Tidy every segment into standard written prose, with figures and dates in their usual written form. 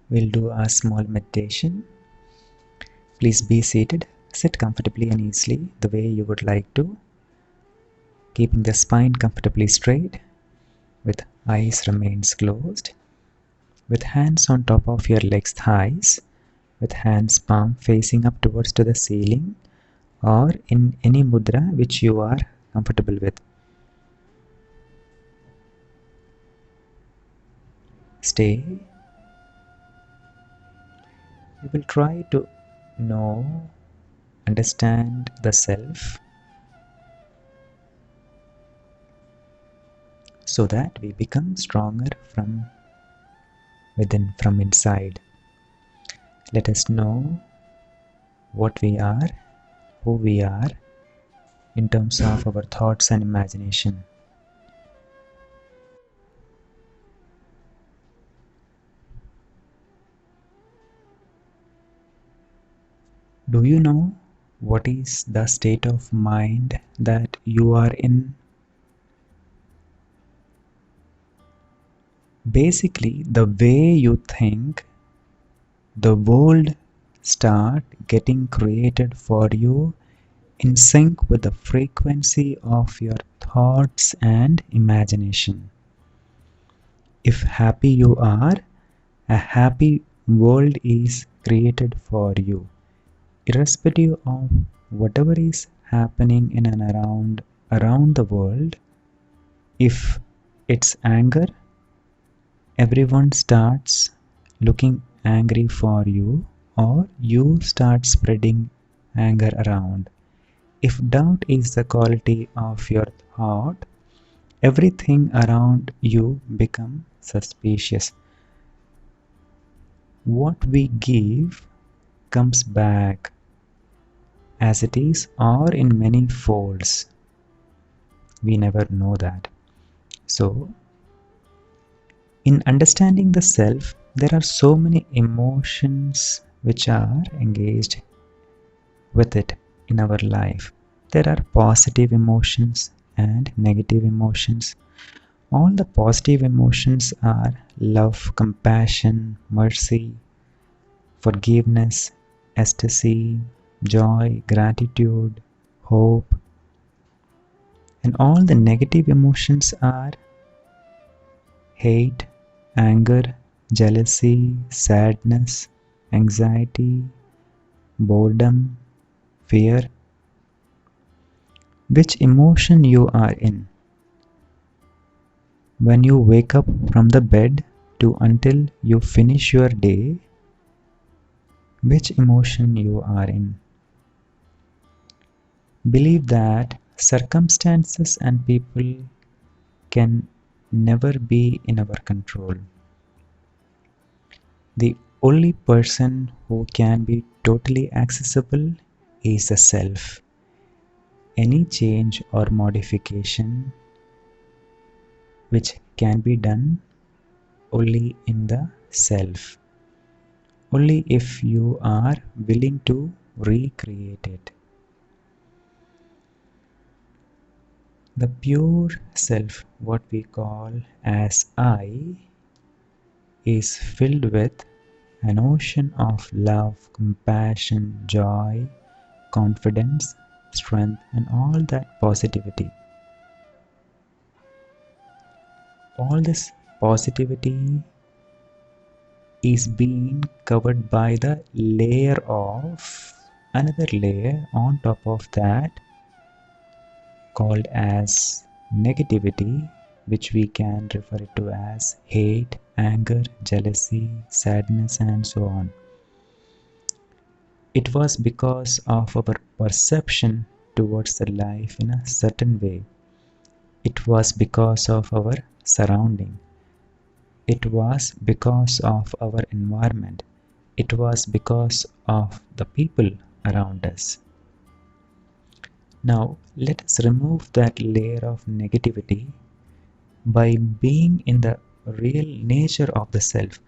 We'll do a small meditation. Please be seated. Sit comfortably and easily the way you would like to, keeping the spine comfortably straight, with eyes remains closed, with hands on top of your legs, thighs, with hands palm facing up towards to the ceiling, or in any mudra which you are comfortable with. Stay. We will try to know, understand the self, so that we become stronger from within, from inside. Let us know what we are, who we are, in terms of our thoughts and imagination. Do you know what is the state of mind that you are in? Basically, the way you think, the world start getting created for you in sync with the frequency of your thoughts and imagination. If happy you are, a happy world is created for you, irrespective of whatever is happening in and around the world. If it's anger, everyone starts looking angry for you, or you start spreading anger around. If doubt is the quality of your thought, everything around you becomes suspicious. What we give comes back as it is, or in many folds. We never know that. So, in understanding the self, there are so many emotions which are engaged with it in our life. There are positive emotions and negative emotions. All the positive emotions are love, compassion, mercy, forgiveness, ecstasy, joy, gratitude, hope. And all the negative emotions are hate, anger, jealousy, sadness, anxiety, boredom, fear. Which emotion you are in? When you wake up from the bed to until you finish your day, which emotion you are in? Believe that circumstances and people can never be in our control. The only person who can be totally accessible is the self. Any change or modification which can be done only in the self, only if you are willing to recreate it. The pure self, what we call as I, is filled with an ocean of love, compassion, joy, confidence, strength, and all that positivity. All this positivity is being covered by the layer of another layer on top of that, called as negativity, which we can refer to as hate, anger, jealousy, sadness, and so on. It was because of our perception towards the life in a certain way. It was because of our surrounding. It was because of our environment. It was because of the people around us. Now, let us remove that layer of negativity by being in the real nature of the self.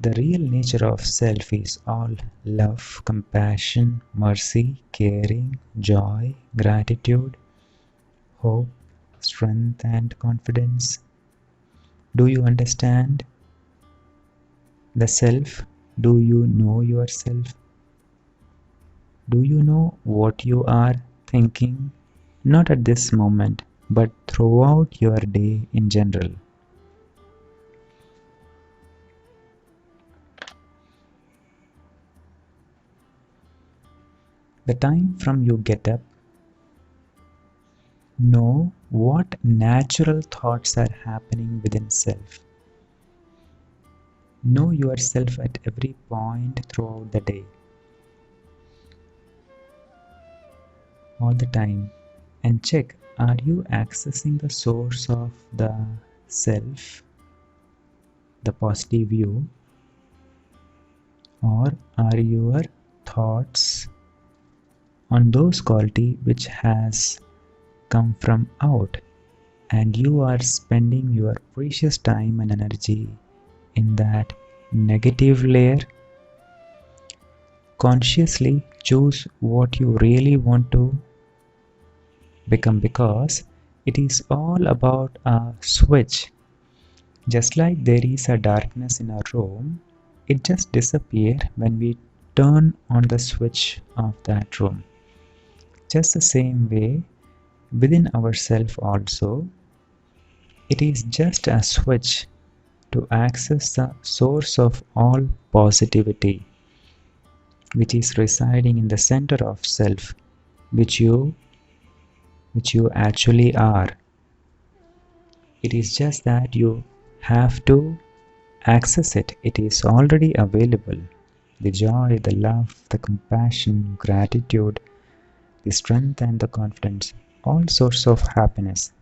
The real nature of self is all love, compassion, mercy, caring, joy, gratitude, hope, strength, and confidence. Do you understand the self? Do you know yourself? Do you know what you are thinking? Not at this moment, but throughout your day in general. The time from you get up, know what natural thoughts are happening within self. Know yourself at every point throughout the day, all the time, and check, are you accessing the source of the self, the positive you, or are your thoughts on those quality which has come from out, and you are spending your precious time and energy in that negative layer? Consciously choose what you really want to become, because it is all about a switch. Just like there is a darkness in a room, it just disappears when we turn on the switch of that room. Just the same way, within ourselves also, it is just a switch to access the source of all positivity, which is residing in the center of self, which you actually are. It is just that you have to access it. It is already available. The joy, the love, the compassion, gratitude, the strength and the confidence, all sorts of happiness.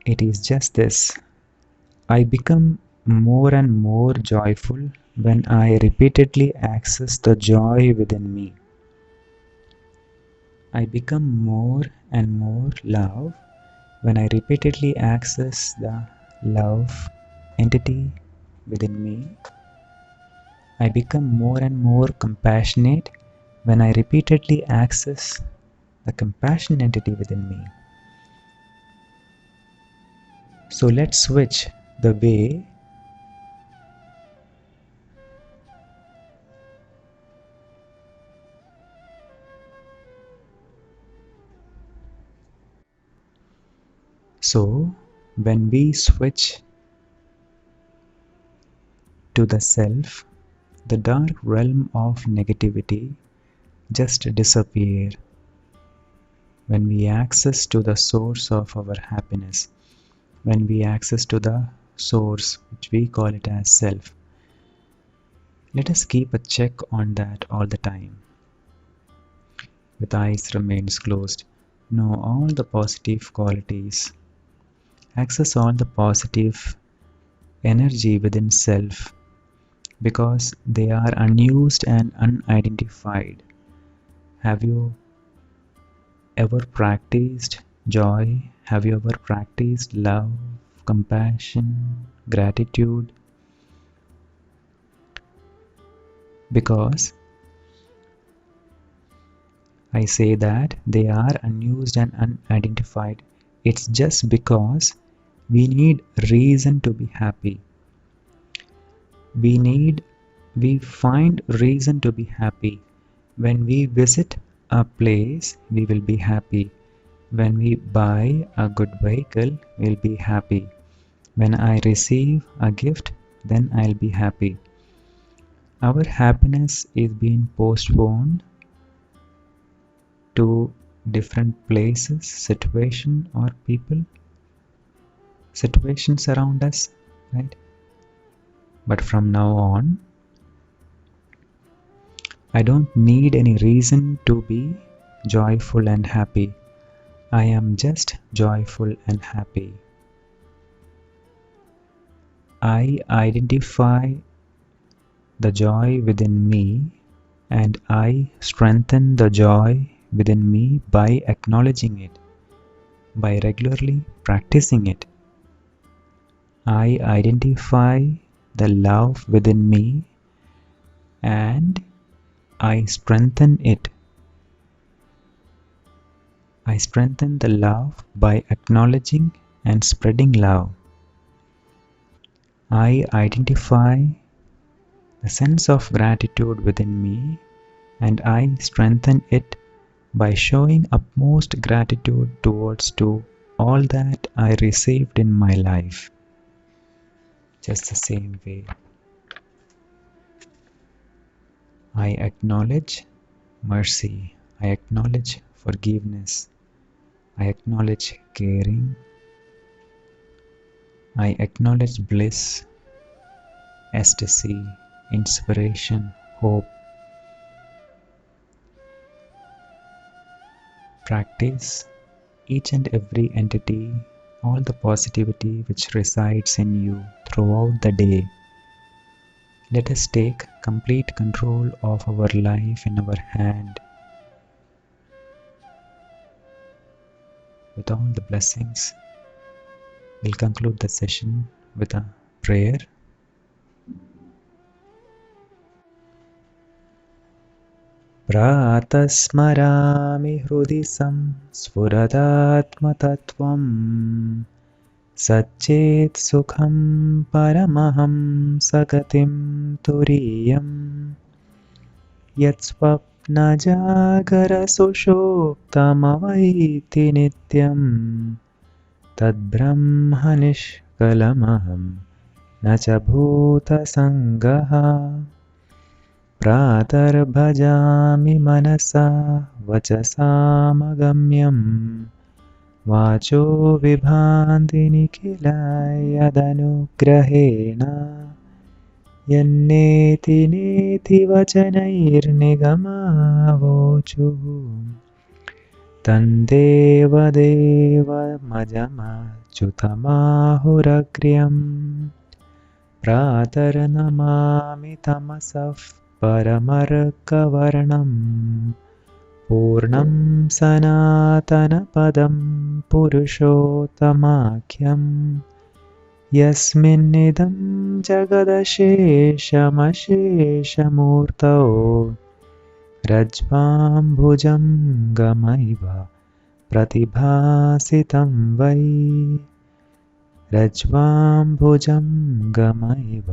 It is just this. I become more and more joyful when I repeatedly access the joy within me. I become more and more love when I repeatedly access the love entity within me. I become more and more compassionate when I repeatedly access the compassion entity within me. So let's switch the way so when we switch to the self, the dark realm of negativity just disappear when we access to the source of our happiness, when we access to the source which we call it as self. Let us keep a check on that all the time. With eyes remains closed, know all the positive qualities, access all the positive energy within self, because they are unused and unidentified. Have you ever practiced joy? Have you ever practiced love, compassion, gratitude? Because I say that they are unused and unidentified. It's just because we need reason to be happy. We find reason to be happy. When we visit a place, we will be happy. When we buy a good vehicle, we'll be happy. When I receive a gift, then I'll be happy. Our happiness is being postponed to different places, situation or people, situations around us, right? But from now on, I don't need any reason to be joyful and happy. I am just joyful and happy. I identify the joy within me, and I strengthen the joy within me by acknowledging it, by regularly practicing it. I identify the love within me and I strengthen it. I strengthen the love by acknowledging and spreading love. I identify the sense of gratitude within me, and I strengthen it by showing utmost gratitude towards to all that I received in my life. Just the same way, I acknowledge mercy, I acknowledge forgiveness, I acknowledge caring, I acknowledge bliss, ecstasy, inspiration, hope. Practice each and every entity, all the positivity which resides in you throughout the day. Let us take complete control of our life in our hand. With all the blessings, we'll conclude the session with a prayer. प्रातस्मरामि हृदि स्फुरदात्मतत्त्वम् सच्चेत् सुखं परमहं सगतिं तुरीयम् यत्स्वप्नजागरसुषुप्तमवैति नित्यं तद्ब्रह्म निष्कलमहं न च भूतसङ्गः प्रातर्भजामि मनसा वचसामगम्यम् वाचो विभान्ति निखिल यदनुग्रहेण यन्नेति नेति वचनैर्निगमावोचुः तन्देवदेवमजमच्युतमाहुरग्र्यम् प्रातर्नमामि तमसः परमर्कवर्णम् पूर्णं सनातनपदं पुरुषोत्तमाख्यं यस्मिन्निदं जगदशेषमशेषमूर्तौ रज्ज्वाम्बुजं गमैव प्रतिभासितं वै रज्ज्वाम्बुजं गमैव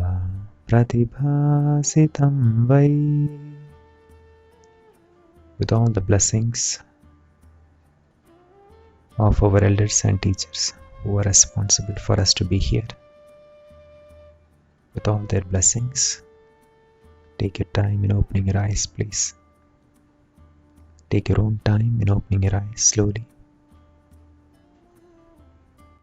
प्रतिभासितं वै. With all the blessings of our elders and teachers who are responsible for us to be here, with all their blessings, take your time in opening your eyes, please. Take your own time in opening your eyes slowly.